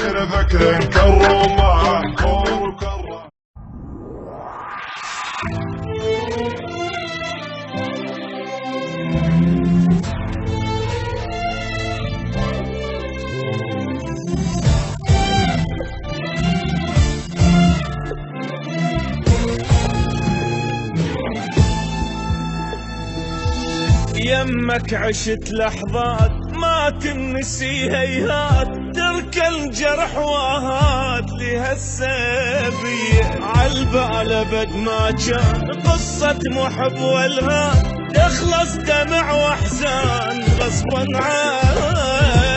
انا فكر نكرر معه كور وكره. يمك عشت لحظات ما تنسي هيهات، ترك الجرح واهات لهالسبية عالبال ابد ما كان قصة محب والهان، تخلص دمع واحزان غصبا علي.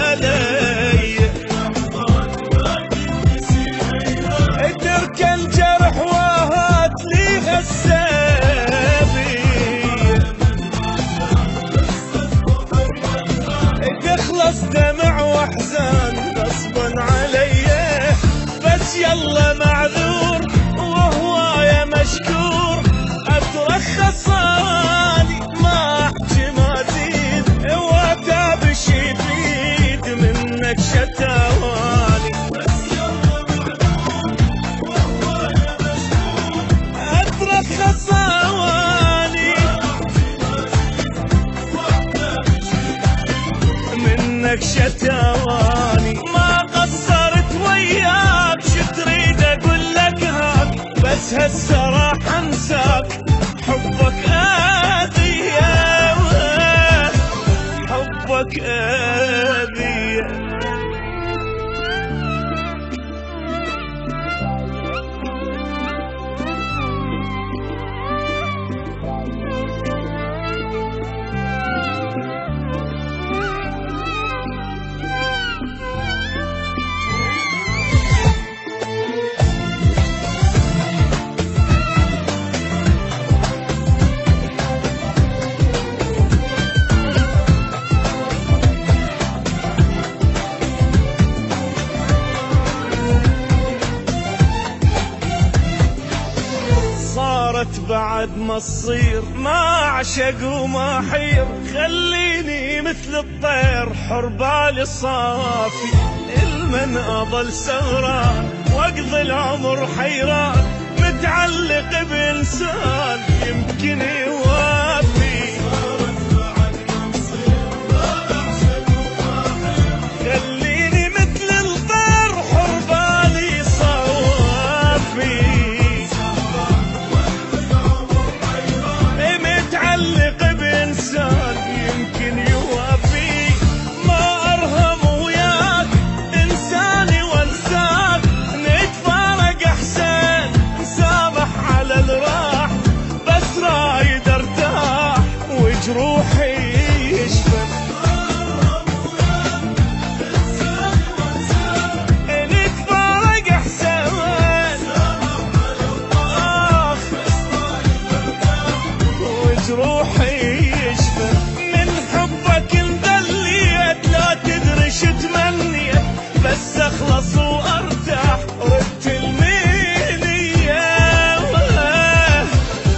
ترك الجرح واهات لهالسبية تخلص دمع واحزان غصبا علي، بس يلا معذور وهوايا مشكور، اترخص اني ما احكي ما ازيد، واتابش يفيد منك شتاواني، بس يلا معذور وهوايا مشكور، اترخص اني منك شتاواني. ما قصرت وياك شو تريد اقول لك هاك، بس هسه راح انساك حبك اذية، حبك اذية. بعد ما تصير ما اعشق وما حير، خليني مثل الطير حر بالي صافي، المن اضل سهران واقضي العمر حيران، متعلق بانسان يمكن يوافي. خليني مثل الطير حر بالي صافي، متعلق بإنسان يمكن يوافي. ما أرهم وياك إنساني وانساك، نتفارق أحسن نسامح على الراح، بس رايد ارتاح وجروحي يشفى. نتفارق أحسن جروحي يشفى، من حبك انذليت لا تدري شو تمنيت، بس اخلص وارتاح ردت المينية،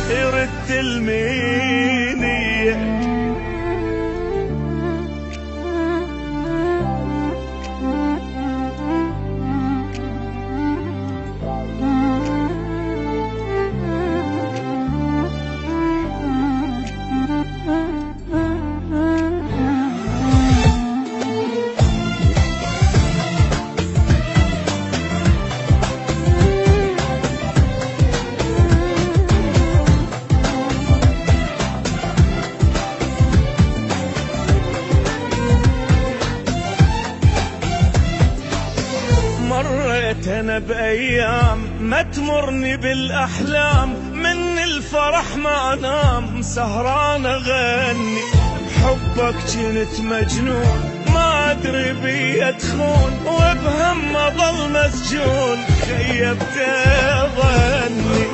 ردت المينية. مريت انا بايام ما تمرني بالاحلام، من الفرح ما انام سهران اغني، بحبك جنت مجنون ما ادري بي ادخون، وبهم اضل مسجون خيبت ظني.